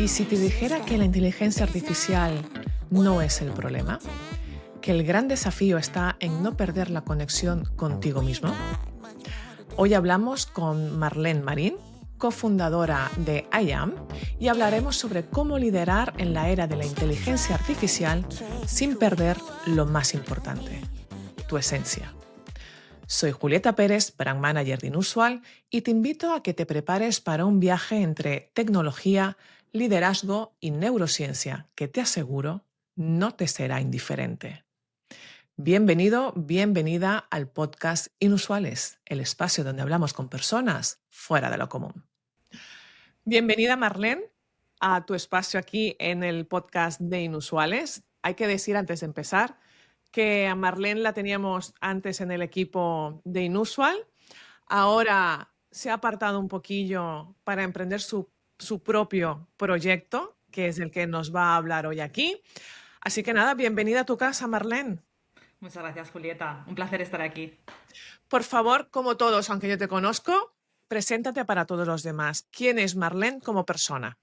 ¿Y si te dijera que la inteligencia artificial no es el problema? ¿Que el gran desafío está en no perder la conexión contigo mismo? Hoy hablamos con Marlene Marín, cofundadora de IAM, y hablaremos sobre cómo liderar en la era de la inteligencia artificial sin perder lo más importante, tu esencia. Soy Julieta Pérez, Brand Manager de Inusual, y te invito a que te prepares para un viaje entre tecnología, liderazgo y neurociencia que te aseguro no te será indiferente. Bienvenido, bienvenida al podcast Inusuales, el espacio donde hablamos con personas fuera de lo común. Bienvenida, Marlene, a tu espacio aquí en el podcast de Inusuales. Hay que decir antes de empezar que a Marlene la teníamos antes en el equipo de Inusual. Ahora se ha apartado un poquillo para emprender su propio proyecto, que es el que nos va a hablar hoy aquí. Así que nada, bienvenida a tu casa, Marlene. Muchas gracias, Julieta. Un placer estar aquí. Por favor, como todos, aunque yo te conozco, preséntate para todos los demás. ¿Quién es Marlene como persona?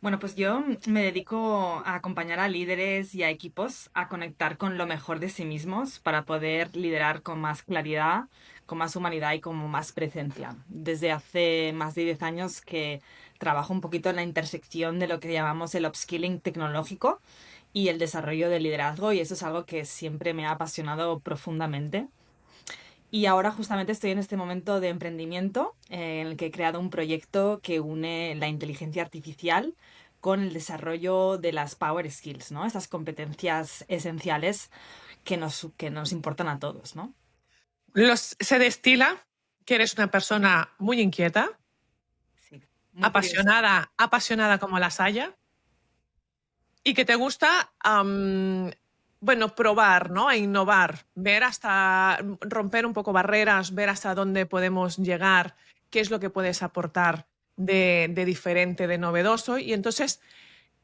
Bueno, pues yo me dedico a acompañar a líderes y a equipos a conectar con lo mejor de sí mismos para poder liderar con más claridad, con más humanidad y con más presencia. Desde hace más de 10 años que trabajo un poquito en la intersección de lo que llamamos el upskilling tecnológico y el desarrollo del liderazgo, y eso es algo que siempre me ha apasionado profundamente. Y ahora justamente estoy en este momento de emprendimiento en el que he creado un proyecto que une la inteligencia artificial con el desarrollo de las power skills, ¿no? Estas competencias esenciales que nos importan a todos, ¿no? Se destila que eres una persona muy inquieta, Sí, muy curiosa. apasionada como las haya, y que te gusta, bueno, probar, ¿no? E innovar, ver hasta, romper un poco barreras, ver hasta dónde podemos llegar, qué es lo que puedes aportar de diferente, de novedoso. Y entonces,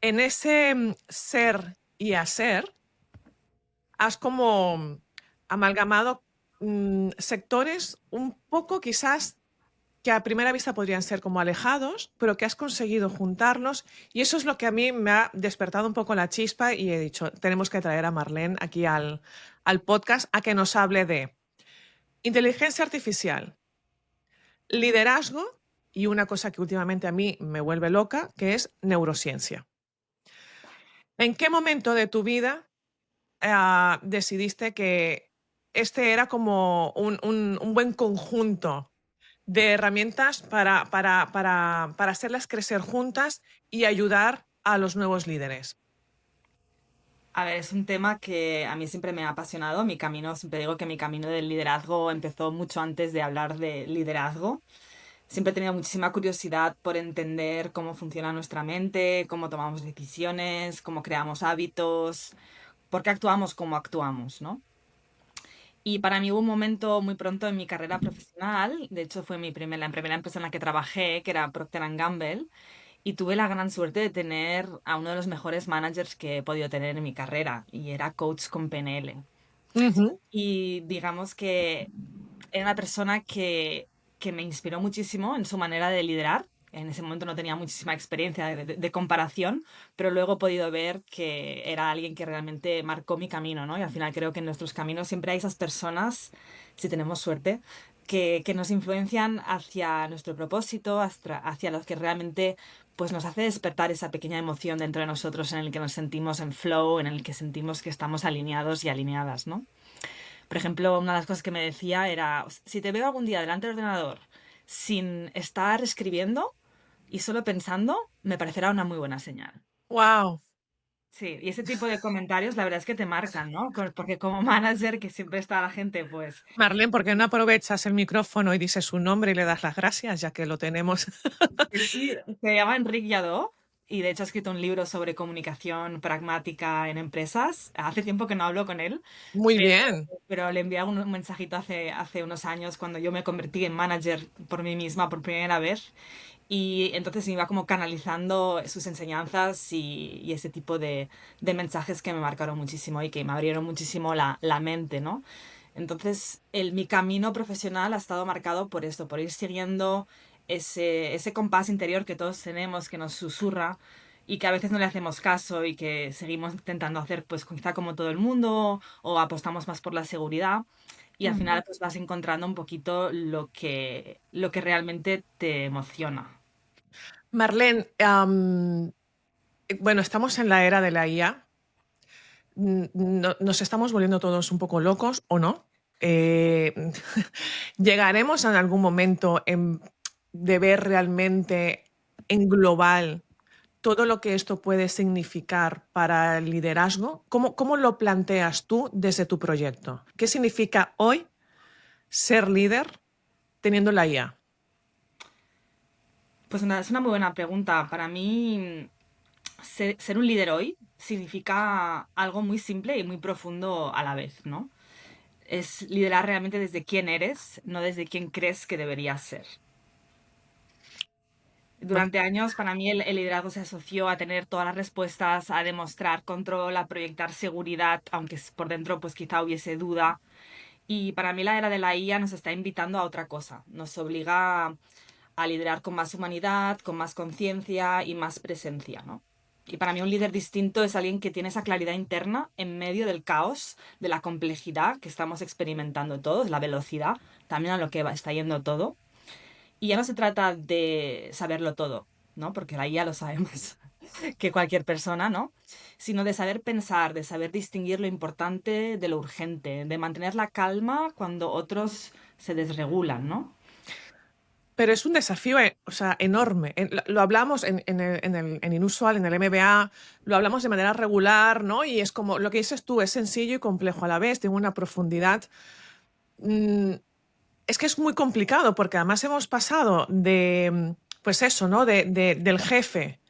en ese ser y hacer, has como amalgamado sectores un poco quizás que a primera vista podrían ser como alejados, pero que has conseguido juntarlos, y eso es lo que a mí me ha despertado un poco la chispa y he dicho, tenemos que traer a Marlene aquí al podcast a que nos hable de inteligencia artificial, liderazgo y una cosa que últimamente a mí me vuelve loca, que es neurociencia. ¿En qué momento de tu vida decidiste que este era como un buen conjunto de herramientas para hacerlas crecer juntas y ayudar a los nuevos líderes? A ver, es un tema que a mí siempre me ha apasionado. Mi camino, siempre digo que mi camino del liderazgo empezó mucho antes de hablar de liderazgo. Siempre he tenido muchísima curiosidad por entender cómo funciona nuestra mente, cómo tomamos decisiones, cómo creamos hábitos, por qué actuamos como actuamos, ¿no? Y para mí hubo un momento muy pronto en mi carrera profesional, de hecho fue la primera empresa en la que trabajé, que era Procter Gamble, y tuve la gran suerte de tener a uno de los mejores managers que he podido tener en mi carrera, y era coach con PNL. Ujú. Y digamos que era una persona que me inspiró muchísimo en su manera de liderar. En ese momento no tenía muchísima experiencia de comparación, pero luego he podido ver que era alguien que realmente marcó mi camino, ¿no? Y al final creo que en nuestros caminos siempre hay esas personas, si tenemos suerte, que nos influencian hacia nuestro propósito, hacia los que realmente pues, nos hace despertar esa pequeña emoción dentro de nosotros en el que nos sentimos en flow, en el que sentimos que estamos alineados y alineadas, ¿no? Por ejemplo, una de las cosas que me decía era, si te veo algún día delante del ordenador sin estar escribiendo y solo pensando, me parecerá una muy buena señal. Wow. Sí, y ese tipo de comentarios la verdad es que te marcan, ¿no? Porque como manager, que siempre está la gente, pues Marlene, ¿por qué no aprovechas el micrófono y dices su nombre y le das las gracias, ya que lo tenemos? sí, se llama Enric Lladó y de hecho ha escrito un libro sobre comunicación pragmática en empresas. Hace tiempo que no hablo con él, Muy pero, bien. pero le envié un mensajito hace unos años cuando yo me convertí en manager por mí misma por primera vez. Y entonces me iba como canalizando sus enseñanzas y ese tipo de mensajes que me marcaron muchísimo y que me abrieron muchísimo la mente, ¿no? Entonces, mi camino profesional ha estado marcado por esto, por ir siguiendo ese compás interior que todos tenemos, que nos susurra y que a veces no le hacemos caso y que seguimos intentando hacer pues quizá como todo el mundo o apostamos más por la seguridad y al final pues vas encontrando un poquito lo que realmente te emociona. Marlene, bueno, estamos en la era de la IA. Nos estamos volviendo todos un poco locos, ¿o no? Eh, ¿Llegaremos en algún momento de ver realmente en global todo lo que esto puede significar para el liderazgo? ¿Cómo lo planteas tú desde tu proyecto? ¿Qué significa hoy ser líder teniendo la IA? Pues es una muy buena pregunta. Para mí, ser un líder hoy significa algo muy simple y muy profundo a la vez, ¿no? Es liderar realmente desde quién eres, no desde quién crees que deberías ser. Durante años, para mí, el liderazgo se asoció a tener todas las respuestas, a demostrar control, a proyectar seguridad, aunque por dentro pues quizá hubiese duda. Y para mí la era de la IA nos está invitando a otra cosa. Nos obliga a liderar con más humanidad, con más conciencia y más presencia, ¿no? Y para mí un líder distinto es alguien que tiene esa claridad interna en medio del caos, de la complejidad que estamos experimentando todos, la velocidad, también a lo que está yendo todo. Y ya no se trata de saberlo todo, ¿no? Porque ahí ya lo sabemos que cualquier persona, ¿no? Sino de saber pensar, de saber distinguir lo importante de lo urgente, de mantener la calma cuando otros se desregulan, ¿no? Pero es un desafío, o sea, enorme. Lo hablamos en Inusual, en el MBA, lo hablamos de manera regular, ¿no? Y es como lo que dices tú, es sencillo y complejo a la vez, tiene una profundidad. Mm, es que es muy complicado porque además hemos pasado pues eso, ¿no? Del jefe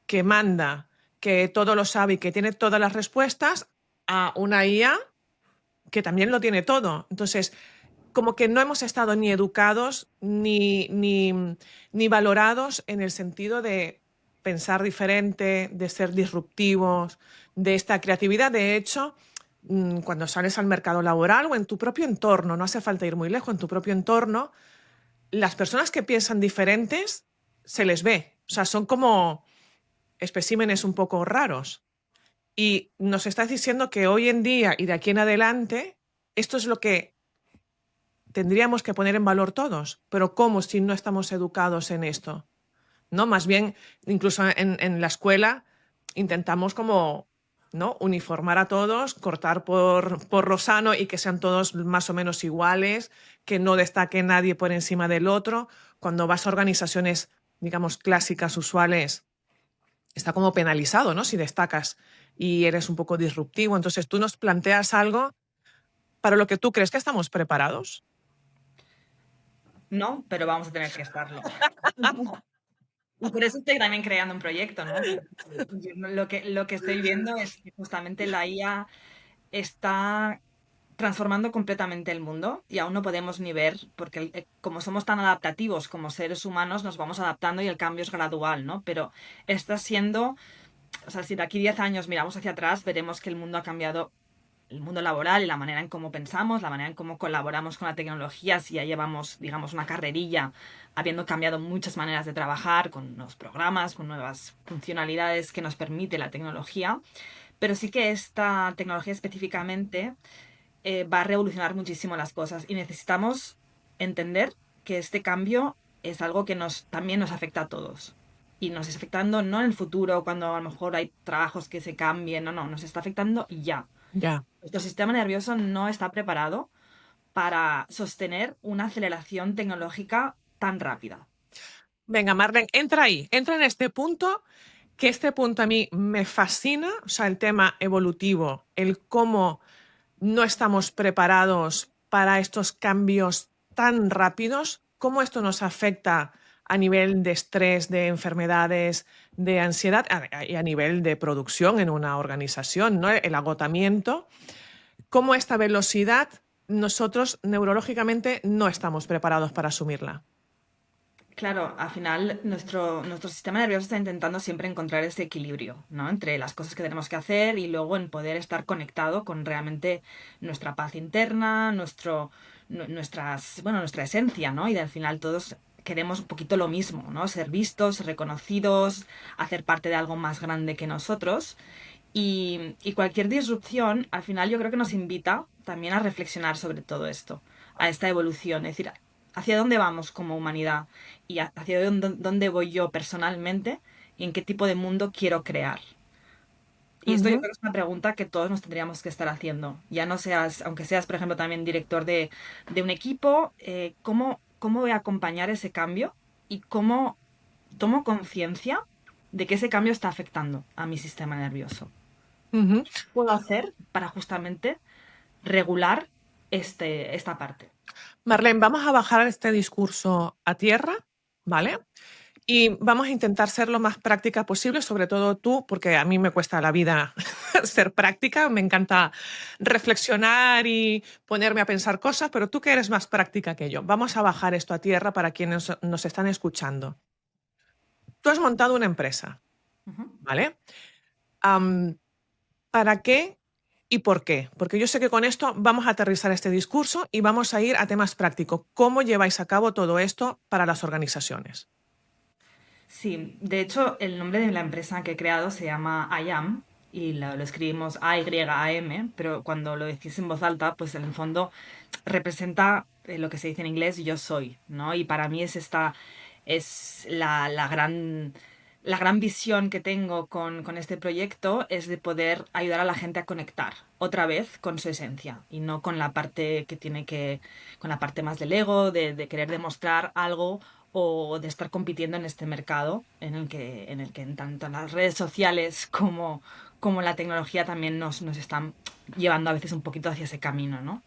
que manda, que todo lo sabe y que tiene todas las respuestas, a una IA que también lo tiene todo. Entonces, como que no hemos estado ni educados ni valorados en el sentido de pensar diferente, de ser disruptivos, de esta creatividad. De hecho, cuando sales al mercado laboral o en tu propio entorno, no hace falta ir muy lejos, en tu propio entorno, las personas que piensan diferentes se les ve. O sea, son como especímenes un poco raros. Y nos estás diciendo que hoy en día y de aquí en adelante, esto es lo que tendríamos que poner en valor todos. Pero ¿cómo si no estamos educados en esto? ¿No? Más bien, incluso en la escuela, intentamos como, ¿no? Uniformar a todos, cortar por lo sano y que sean todos más o menos iguales, que no destaque nadie por encima del otro. Cuando vas a organizaciones, digamos, clásicas, usuales, está como penalizado, ¿no? Si destacas y eres un poco disruptivo. Entonces tú nos planteas algo para lo que tú crees que estamos preparados. No, pero vamos a tener que estarlo. Y por eso estoy también creando un proyecto, ¿no? Lo que estoy viendo es que justamente la IA está transformando completamente el mundo y aún no podemos ni ver, porque como somos tan adaptativos como seres humanos, nos vamos adaptando y el cambio es gradual, ¿no? Pero está siendo, o sea, si de aquí 10 años miramos hacia atrás, veremos que el mundo ha cambiado, el mundo laboral y la manera en cómo pensamos, la manera en cómo colaboramos con la tecnología, si ya llevamos, digamos, una carrerilla, habiendo cambiado muchas maneras de trabajar, con nuevos programas, con nuevas funcionalidades que nos permite la tecnología, pero sí que esta tecnología específicamente va a revolucionar muchísimo las cosas y necesitamos entender que este cambio es algo que también nos afecta a todos. Y nos está afectando no en el futuro, cuando a lo mejor hay trabajos que se cambien, no, nos está afectando ya. Ya. Nuestro sistema nervioso no está preparado para sostener una aceleración tecnológica tan rápida. Venga, Marlene, entra ahí, entra en este punto, que este punto a mí me fascina, o sea, el tema evolutivo, el cómo no estamos preparados para estos cambios tan rápidos, cómo esto nos afecta a nivel de estrés, de enfermedades, de ansiedad y a nivel de producción en una organización, ¿no? El agotamiento, cómo esta velocidad nosotros neurológicamente no estamos preparados para asumirla. Claro, al final nuestro sistema nervioso está intentando siempre encontrar ese equilibrio, ¿no? Entre las cosas que tenemos que hacer y luego en poder estar conectado con realmente nuestra paz interna, nuestra esencia, ¿no? Y al final todos queremos un poquito lo mismo, ¿no? Ser vistos, reconocidos, hacer parte de algo más grande que nosotros. Y cualquier disrupción, al final yo creo que nos invita también a reflexionar sobre todo esto, a esta evolución, es decir, hacia dónde vamos como humanidad y hacia dónde voy yo personalmente y en qué tipo de mundo quiero crear. Y esto yo Ujú, creo que es una pregunta que todos nos tendríamos que estar haciendo. Ya no seas, aunque seas, por ejemplo, también director de un equipo, ¿cómo voy a acompañar ese cambio y cómo tomo conciencia de que ese cambio está afectando a mi sistema nervioso? ujú. Puedo hacer para justamente regular esta parte? Marlene, vamos a bajar este discurso a tierra, ¿vale? Y vamos a intentar ser lo más práctica posible, sobre todo tú, porque a mí me cuesta la vida ser práctica, me encanta reflexionar y ponerme a pensar cosas, pero tú que eres más práctica que yo, vamos a bajar esto a tierra para quienes nos están escuchando. Tú has montado una empresa, Ujú. ¿vale? Am, ¿Para qué y por qué? Porque yo sé que con esto vamos a aterrizar este discurso y vamos a ir a temas prácticos. ¿Cómo lleváis a cabo todo esto para las organizaciones? Sí, de hecho, el nombre de la empresa que he creado se llama IAM y lo escribimos A-Y-A-M, pero cuando lo decís en voz alta, pues en el fondo representa lo que se dice en inglés yo soy, ¿no? Y para mí es la gran visión que tengo con este proyecto es de poder ayudar a la gente a conectar otra vez con su esencia y no con la parte con la parte más del ego, de querer demostrar algo o de estar compitiendo en este mercado en el que en tanto las redes sociales como la tecnología también nos están llevando a veces un poquito hacia ese camino, ¿no?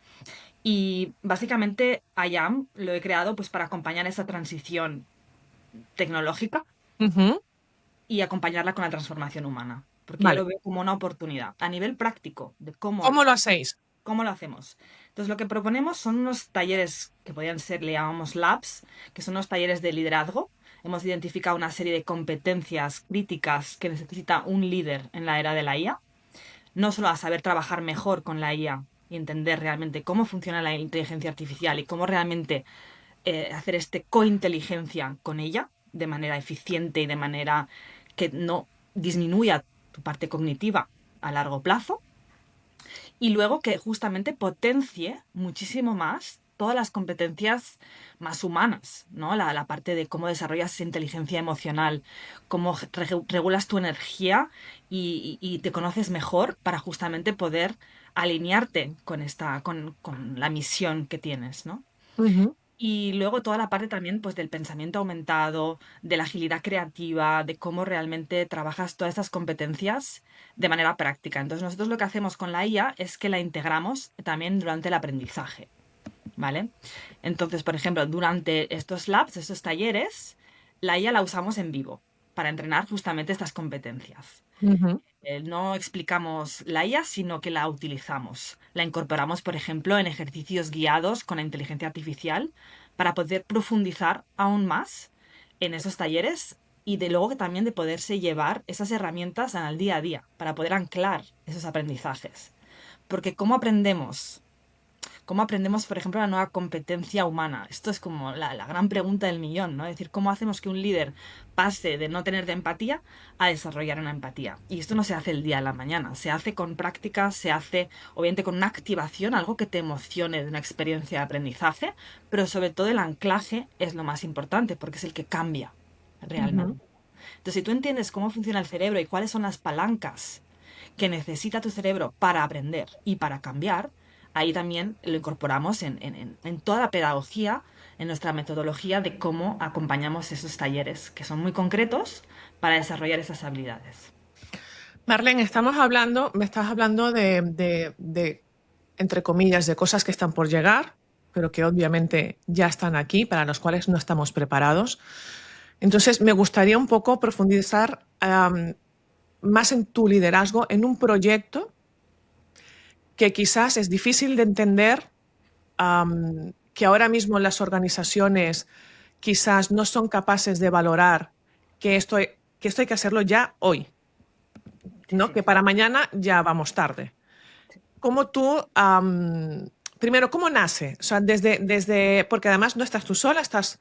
Y básicamente IAM lo he creado pues para acompañar esa transición tecnológica Ujú. y acompañarla con la transformación humana, porque yo Vale. lo veo como una oportunidad a nivel práctico de ¿Cómo lo hacéis? cómo lo hacemos. Entonces, lo que proponemos son unos talleres que podrían ser, le llamamos labs, que son unos talleres de liderazgo. Hemos identificado una serie de competencias críticas que necesita un líder en la era de la IA, no solo a saber trabajar mejor con la IA y entender realmente cómo funciona la inteligencia artificial y cómo realmente hacer cointeligencia con ella de manera eficiente y de manera que no disminuya tu parte cognitiva a largo plazo, y luego que justamente potencie muchísimo más todas las competencias más humanas, ¿no? La parte de cómo desarrollas esa inteligencia emocional, cómo regulas tu energía y te conoces mejor para justamente poder alinearte con la misión que tienes, ¿no? Ujú, Y luego toda la parte también pues del pensamiento aumentado, de la agilidad creativa, de cómo realmente trabajas todas estas competencias de manera práctica. Entonces nosotros lo que hacemos con la IA es que la integramos también durante el aprendizaje, ¿vale? Entonces, por ejemplo, durante estos labs, estos talleres, la IA la usamos en vivo para entrenar justamente estas competencias. ujú. No explicamos la IA, sino que la utilizamos. La incorporamos, por ejemplo, en ejercicios guiados con la inteligencia artificial para poder profundizar aún más en esos talleres y de luego que también de poderse llevar esas herramientas al día a día para poder anclar esos aprendizajes. Porque ¿cómo aprendemos, por ejemplo, la nueva competencia humana? Esto es como la gran pregunta del millón, ¿no? Es decir, ¿cómo hacemos que un líder pase de no tener de empatía a desarrollar una empatía? Y esto no se hace el día a la mañana, se hace con prácticas, se hace obviamente con una activación, algo que te emocione de una experiencia de aprendizaje, pero sobre todo el anclaje es lo más importante porque es el que cambia Ujú. realmente. Entonces, si tú entiendes cómo funciona el cerebro y cuáles son las palancas que necesita tu cerebro para aprender y para cambiar, ahí también lo incorporamos en toda la pedagogía, en nuestra metodología de cómo acompañamos esos talleres, que son muy concretos para desarrollar esas habilidades. Marlene, me estás hablando entre comillas, de cosas que están por llegar, pero que obviamente ya están aquí, para los cuales no estamos preparados. Entonces, me gustaría un poco profundizar más en tu liderazgo en un proyecto que quizás es difícil de entender, que ahora mismo las organizaciones quizás no son capaces de valorar que esto hay que hacerlo ya hoy, Sí, ¿no? sí. Que para mañana ya vamos tarde. ¿Cómo tú, primero, cómo nace? O sea, porque además no estás tú sola, estás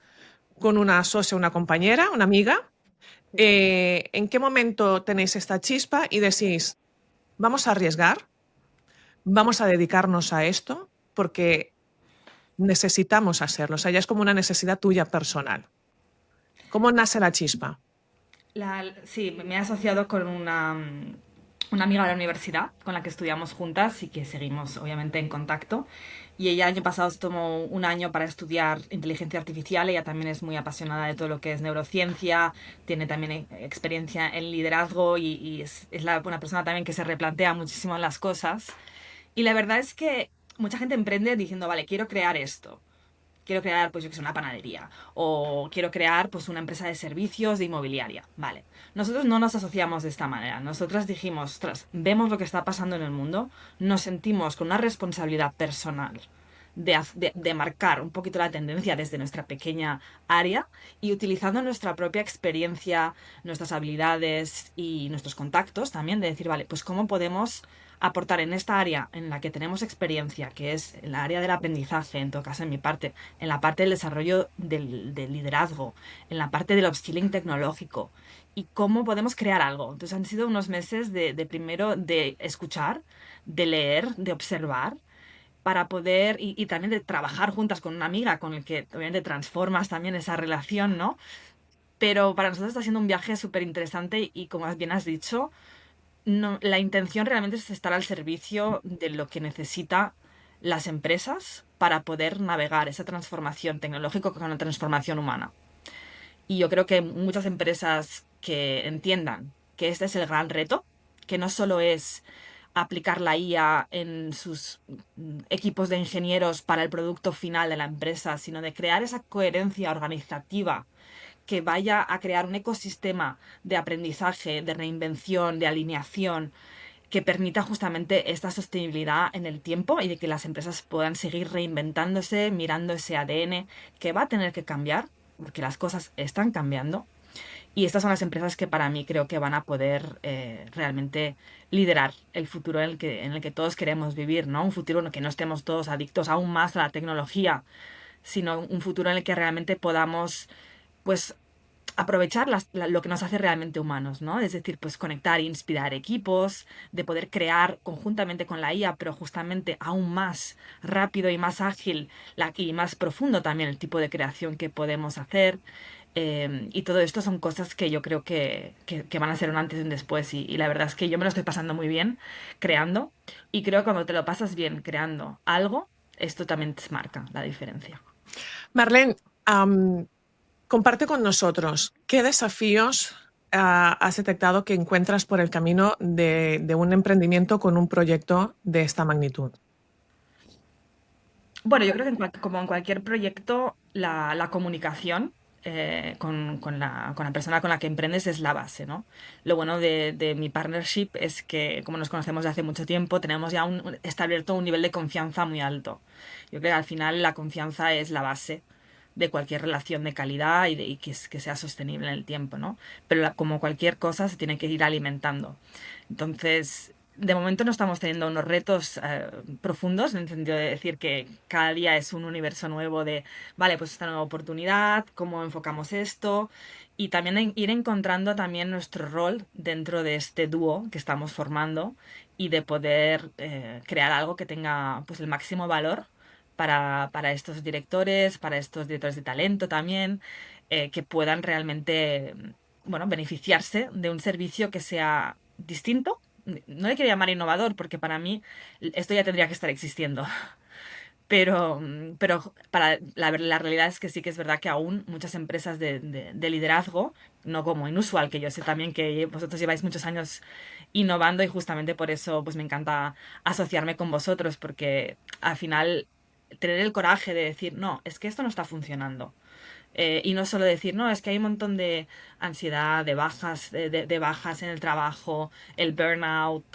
con una socia, una compañera, una amiga. ¿En qué momento tenéis esta chispa y decís, vamos a arriesgar, vamos a dedicarnos a esto porque necesitamos hacerlo? O sea, ya es como una necesidad tuya personal. ¿Cómo nace la chispa? Sí, me he asociado con una amiga de la universidad con la que estudiamos juntas y que seguimos obviamente en contacto. Y ella el año pasado se tomó un año para estudiar inteligencia artificial. Ella también es muy apasionada de todo lo que es neurociencia, tiene también experiencia en liderazgo y es una persona también que se replantea muchísimo las cosas. Y la verdad es que mucha gente emprende diciendo, vale, quiero crear esto. Quiero crear, pues yo que sé, una panadería. O quiero crear, pues una empresa de servicios de inmobiliaria. Vale. Nosotros no nos asociamos de esta manera. Nosotras dijimos, ostras, vemos lo que está pasando en el mundo, nos sentimos con una responsabilidad personal de marcar un poquito la tendencia desde nuestra pequeña área y utilizando nuestra propia experiencia, nuestras habilidades y nuestros contactos también, de decir, vale, pues cómo podemos aportar en esta área en la que tenemos experiencia, que es en la área del aprendizaje, en todo caso en mi parte, en la parte del desarrollo del liderazgo, en la parte del upskilling tecnológico, y cómo podemos crear algo. Entonces han sido unos meses de primero de escuchar, de leer, de observar, para poder, y también de trabajar juntas con una amiga con el que obviamente transformas también esa relación, ¿no? Pero para nosotros está siendo un viaje súper interesante y como bien has dicho, no, la intención realmente es estar al servicio de lo que necesita las empresas para poder navegar esa transformación tecnológica con la transformación humana. Y yo creo que muchas empresas que entiendan que este es el gran reto, que no solo es aplicar la IA en sus equipos de ingenieros para el producto final de la empresa, sino de crear esa coherencia organizativa que vaya a crear un ecosistema de aprendizaje, de reinvención, de alineación, que permita justamente esta sostenibilidad en el tiempo y de que las empresas puedan seguir reinventándose, mirando ese ADN que va a tener que cambiar, porque las cosas están cambiando. Y estas son las empresas que para mí creo que van a poder realmente liderar el futuro en el que todos queremos vivir, ¿no? Un futuro en el que no estemos todos adictos aún más a la tecnología, sino un futuro en el que realmente podamos, pues, aprovechar lo que nos hace realmente humanos, ¿no? Es decir, pues conectar e inspirar equipos, de poder crear conjuntamente con la IA, pero justamente aún más rápido y más ágil y más profundo también el tipo de creación que podemos hacer. Y todo esto son cosas que yo creo que van a ser un antes y un después. Y la verdad es que yo me lo estoy pasando muy bien creando. Y creo que cuando te lo pasas bien creando algo, esto también te marca la diferencia. Marlene, comparte con nosotros qué desafíos has detectado que encuentras por el camino de un emprendimiento con un proyecto de esta magnitud. Bueno, yo creo que como en cualquier proyecto, la comunicación con la persona con la que emprendes es la base, ¿no? Lo bueno de mi partnership es que, como nos conocemos de hace mucho tiempo, tenemos ya establecido un nivel de confianza muy alto. Yo creo que al final la confianza es la base de cualquier relación de calidad y que sea sostenible en el tiempo, ¿no? Pero como cualquier cosa se tiene que ir alimentando. Entonces, de momento no estamos teniendo unos retos profundos, en el sentido de decir que cada día es un universo nuevo de, vale, pues esta nueva oportunidad, cómo enfocamos esto, y también ir encontrando también nuestro rol dentro de este dúo que estamos formando y de poder crear algo que tenga pues el máximo valor para estos directores, para estos directores de talento también, que puedan realmente, bueno, beneficiarse de un servicio que sea distinto. No le quiero llamar innovador porque para mí esto ya tendría que estar existiendo. Pero la realidad es que sí que es verdad que aún muchas empresas de liderazgo, no como Inusual, que yo sé también que vosotros lleváis muchos años innovando y justamente por eso pues me encanta asociarme con vosotros porque al final tener el coraje de decir, no, es que esto no está funcionando. Y no solo decir, no, es que hay un montón de ansiedad, de bajas, de bajas en el trabajo, el burnout,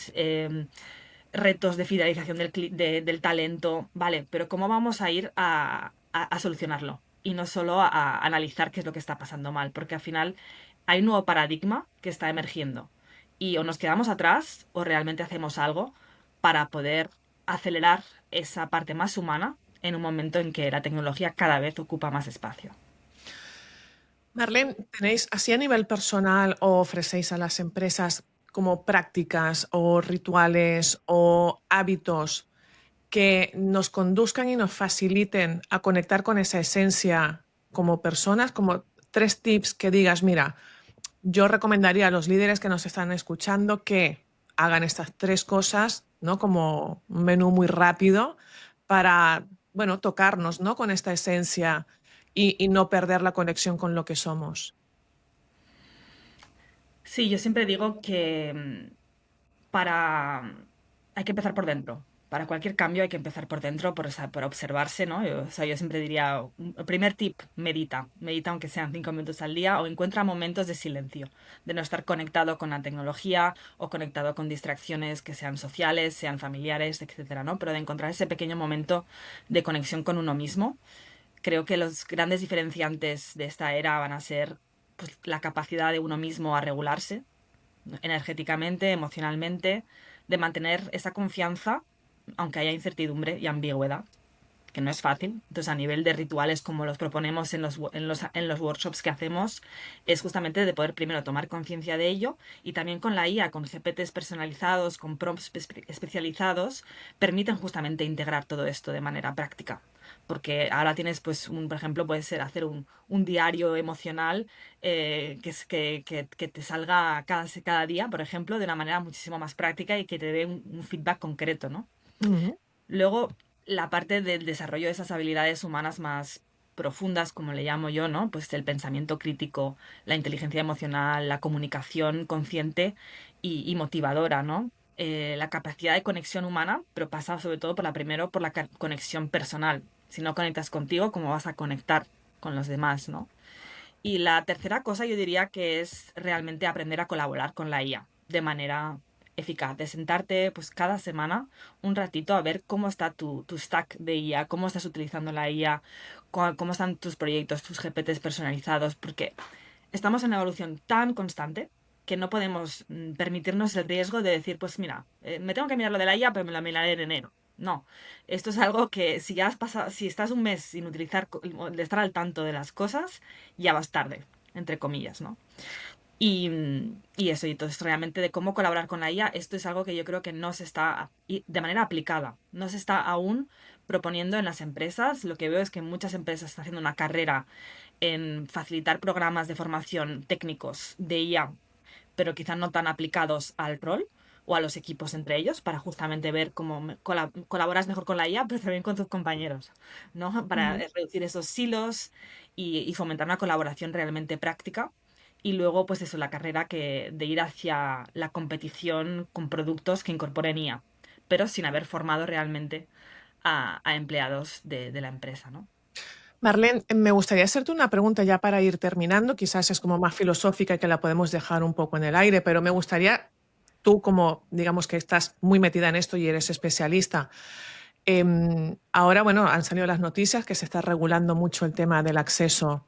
retos de fidelización del talento, vale, pero ¿cómo vamos a ir a solucionarlo? Y no solo a analizar qué es lo que está pasando mal, porque al final hay un nuevo paradigma que está emergiendo. Y o nos quedamos atrás o realmente hacemos algo para poder acelerar esa parte más humana en un momento en que la tecnología cada vez ocupa más espacio. Marlene, ¿tenéis así a nivel personal o ofrecéis a las empresas como prácticas o rituales o hábitos que nos conduzcan y nos faciliten a conectar con esa esencia como personas, como tres tips que digas, mira, yo recomendaría a los líderes que nos están escuchando que hagan estas tres cosas, ¿no? Como un menú muy rápido para, bueno, tocarnos, ¿no? Con esta esencia y no perder la conexión con lo que somos. Sí, yo siempre digo que para... hay que empezar por dentro. Para cualquier cambio hay que empezar por dentro, por observarse, ¿no? O sea, yo siempre diría, el primer tip, medita. Medita aunque sean 5 minutos al día o encuentra momentos de silencio, de no estar conectado con la tecnología o conectado con distracciones que sean sociales, sean familiares, etcétera, ¿no? Pero de encontrar ese pequeño momento de conexión con uno mismo. Creo que los grandes diferenciantes de esta era van a ser pues, la capacidad de uno mismo a regularse energéticamente, emocionalmente, de mantener esa confianza, aunque haya incertidumbre y ambigüedad, que no es fácil. Entonces, a nivel de rituales como los proponemos en los workshops que hacemos, es justamente de poder primero tomar conciencia de ello y también con la IA, con GPTs personalizados, con prompts especializados, permiten justamente integrar todo esto de manera práctica. Porque ahora tienes, pues, por ejemplo, puede ser hacer un diario emocional que te salga cada día, por ejemplo, de una manera muchísimo más práctica y que te dé un feedback concreto, ¿no? Ujú. Luego, la parte del desarrollo de esas habilidades humanas más profundas, como le llamo yo, ¿no? Pues el pensamiento crítico, la inteligencia emocional, la comunicación consciente y motivadora, ¿no? La capacidad de conexión humana, pero pasa sobre todo primero por la conexión personal. Si no conectas contigo, ¿cómo vas a conectar con los demás, ¿no? Y la tercera cosa yo diría que es realmente aprender a colaborar con la IA de manera eficaz, de sentarte pues cada semana un ratito a ver cómo está tu stack de IA, cómo estás utilizando la IA, cómo están tus proyectos, tus GPTs personalizados, porque estamos en una evolución tan constante que no podemos permitirnos el riesgo de decir, pues mira, me tengo que mirar lo de la IA, pero me la miraré en enero. No, esto es algo que si ya has pasado, si estás un mes sin utilizar, de estar al tanto de las cosas, ya vas tarde, entre comillas, ¿no? Y eso, y entonces realmente de cómo colaborar con la IA, esto es algo que yo creo que no se está, de manera aplicada, no se está aún proponiendo en las empresas. Lo que veo es que muchas empresas están haciendo una carrera en facilitar programas de formación técnicos de IA, pero quizás no tan aplicados al rol o a los equipos entre ellos, para justamente ver cómo colaboras mejor con la IA, pero también con tus compañeros, ¿no? Para Ujú. reducir esos silos y fomentar una colaboración realmente práctica. Y luego, pues eso, la carrera de ir hacia la competición con productos que incorporen IA, pero sin haber formado realmente a empleados de la empresa, ¿no? Marlene, me gustaría hacerte una pregunta ya para ir terminando. Quizás es como más filosófica y que la podemos dejar un poco en el aire, pero me gustaría, tú como digamos que estás muy metida en esto y eres especialista, ahora, bueno, han salido las noticias que se está regulando mucho el tema del acceso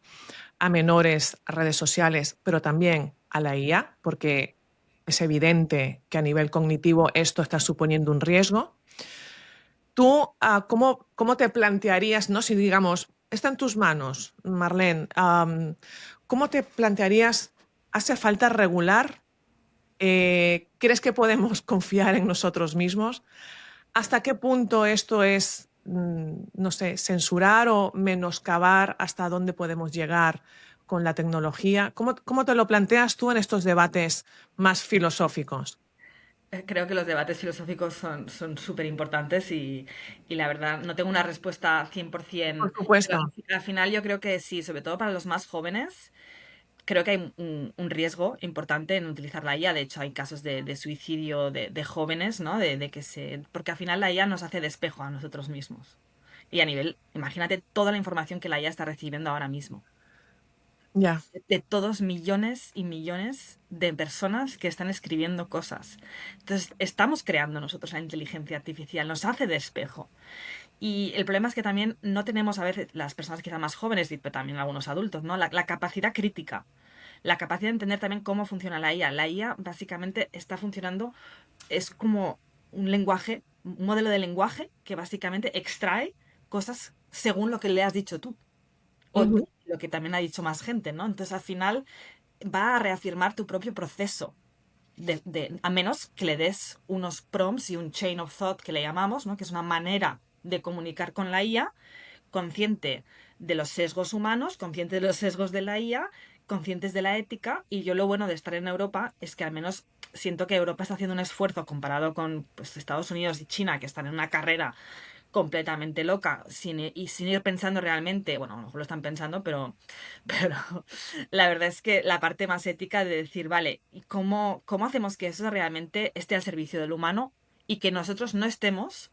a menores a redes sociales, pero también a la IA, porque es evidente que a nivel cognitivo esto está suponiendo un riesgo. ¿Tú cómo te plantearías, no? Si digamos, está en tus manos, Marlene, ¿cómo te plantearías, hace falta regular? ¿Crees que podemos confiar en nosotros mismos? ¿Hasta qué punto esto es, no sé, censurar o menoscabar hasta dónde podemos llegar con la tecnología? ¿Cómo te lo planteas tú en estos debates más filosóficos? Creo que los debates filosóficos son súper importantes y la verdad no tengo una respuesta Por 100%, pero supuesto. al final yo creo que sí, sobre todo para los más jóvenes, creo que hay un riesgo importante en utilizar la IA. De hecho, hay casos de suicidio de jóvenes, ¿no? Porque al final la IA nos hace de espejo a nosotros mismos. Y a nivel, imagínate toda la información que la IA está recibiendo ahora mismo Ya. de todos millones y millones de personas que están escribiendo cosas. Entonces, estamos creando nosotros la inteligencia artificial, nos hace de espejo. Y el problema es que también no tenemos a veces, las personas quizá más jóvenes, pero también algunos adultos, ¿no? La capacidad crítica, la capacidad de entender también cómo funciona la IA. La IA básicamente está funcionando, es como un lenguaje, un modelo de lenguaje que básicamente extrae cosas según lo que le has dicho tú. O Ujú. lo que también ha dicho más gente, ¿no? Entonces, al final, va a reafirmar tu propio proceso. A menos que le des unos prompts y un chain of thought que le llamamos, ¿no? Que es una manera de comunicar con la IA, consciente de los sesgos humanos, consciente de los sesgos de la IA, conscientes de la ética. Y yo lo bueno de estar en Europa es que al menos siento que Europa está haciendo un esfuerzo comparado con pues, Estados Unidos y China, que están en una carrera completamente loca sin ir pensando realmente, bueno, a lo mejor lo están pensando, pero la verdad es que la parte más ética de decir, vale, ¿y cómo hacemos que eso realmente esté al servicio del humano y que nosotros no estemos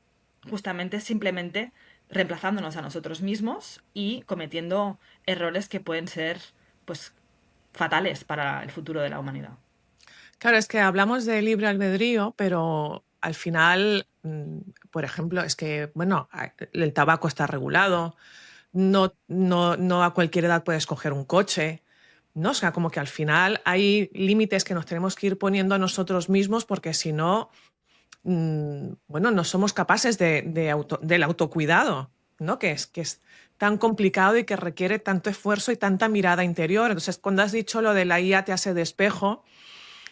justamente simplemente reemplazándonos a nosotros mismos y cometiendo errores que pueden ser pues fatales para el futuro de la humanidad? Claro, es que hablamos de libre albedrío, pero al final, por ejemplo, es que, bueno, el tabaco está regulado, no a cualquier edad puedes coger un coche, ¿no? O sea, como que al final hay límites que nos tenemos que ir poniendo a nosotros mismos porque si no, bueno, no somos capaces del autocuidado, ¿no? Que es tan complicado y que requiere tanto esfuerzo y tanta mirada interior. Entonces, cuando has dicho lo de la IA te hace de espejo,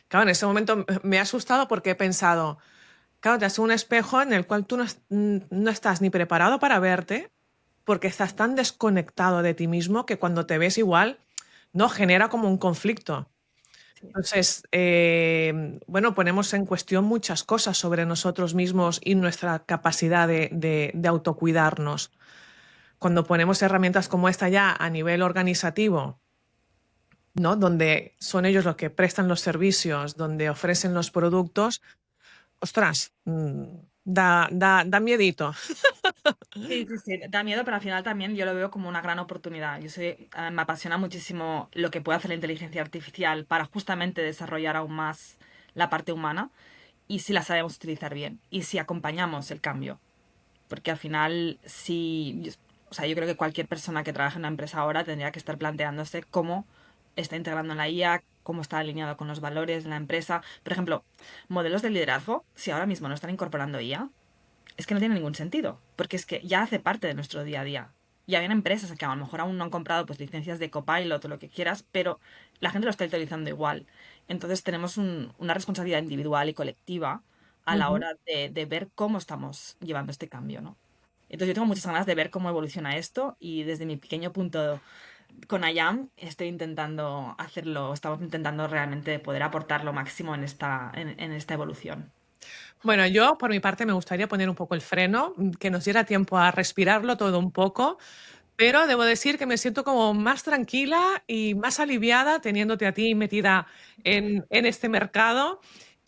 claro, en ese momento me ha asustado porque he pensado, claro, te hace un espejo en el cual tú no estás ni preparado para verte porque estás tan desconectado de ti mismo que cuando te ves igual, no genera como un conflicto. Sí. Entonces, bueno, ponemos en cuestión muchas cosas sobre nosotros mismos y nuestra capacidad de autocuidarnos. Cuando ponemos herramientas como esta ya a nivel organizativo, ¿no? Donde son ellos los que prestan los servicios, donde ofrecen los productos, ostras, da miedito. Sí, sí, sí, da miedo, pero al final también yo lo veo como una gran oportunidad. Me apasiona muchísimo lo que puede hacer la inteligencia artificial para justamente desarrollar aún más la parte humana y si la sabemos utilizar bien y si acompañamos el cambio. Porque al final, o sea, yo creo que cualquier persona que trabaje en una empresa ahora tendría que estar planteándose cómo está integrando la IA, cómo está alineado con los valores de la empresa. Por ejemplo, modelos de liderazgo, si ahora mismo no están incorporando IA, es que no tiene ningún sentido, porque es que ya hace parte de nuestro día a día. Y había empresas que a lo mejor aún no han comprado pues, licencias de Copilot o lo que quieras, pero la gente lo está utilizando igual. Entonces tenemos una responsabilidad individual y colectiva a la Ujú. hora de ver cómo estamos llevando este cambio, ¿no? Entonces yo tengo muchas ganas de ver cómo evoluciona esto y desde mi pequeño punto con IAM estoy intentando hacerlo, estamos intentando realmente poder aportar lo máximo en esta evolución. Bueno, yo por mi parte me gustaría poner un poco el freno, que nos diera tiempo a respirarlo todo un poco, pero debo decir que me siento como más tranquila y más aliviada teniéndote a ti metida en este mercado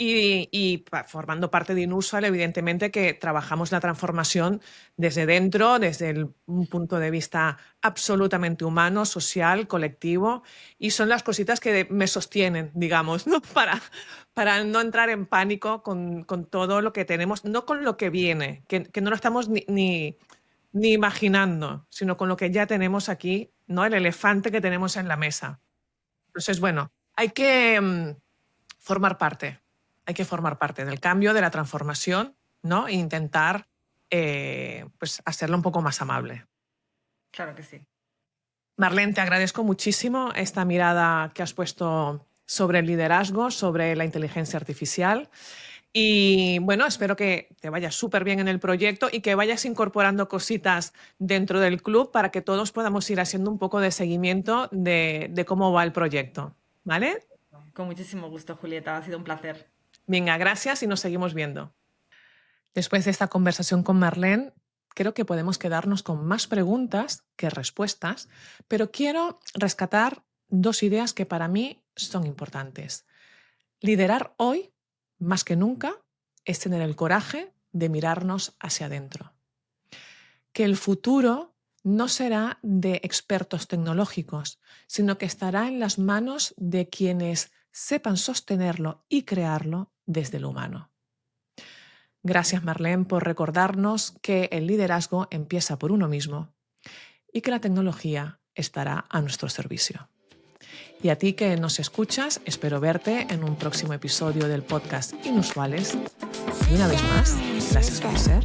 y formando parte de Inusual, evidentemente que trabajamos la transformación desde dentro, un punto de vista absolutamente humano, social, colectivo, y son las cositas que me sostienen, digamos, ¿no? Para no entrar en pánico con todo lo que tenemos, no con lo que viene, que no lo estamos ni imaginando, sino con lo que ya tenemos aquí, ¿no? El elefante que tenemos en la mesa. Entonces, bueno, hay que formar parte, hay que formar parte del cambio, de la transformación, ¿no? E intentar pues hacerlo un poco más amable. Claro que sí. Marlene, te agradezco muchísimo esta mirada que has puesto sobre el liderazgo, sobre la inteligencia artificial. Y bueno, espero que te vaya súper bien en el proyecto y que vayas incorporando cositas dentro del club para que todos podamos ir haciendo un poco de seguimiento de cómo va el proyecto. ¿Vale? Con muchísimo gusto, Julieta. Ha sido un placer. Venga, gracias y nos seguimos viendo. Después de esta conversación con Marlene, creo que podemos quedarnos con más preguntas que respuestas, pero quiero rescatar dos ideas que para mí son importantes. Liderar hoy, más que nunca, es tener el coraje de mirarnos hacia adentro. Que el futuro no será de expertos tecnológicos, sino que estará en las manos de quienes sepan sostenerlo y crearlo desde lo humano. Gracias, Marlene, por recordarnos que el liderazgo empieza por uno mismo y que la tecnología estará a nuestro servicio. Y a ti que nos escuchas, espero verte en un próximo episodio del podcast Inusuales. Y una vez más, gracias por ser.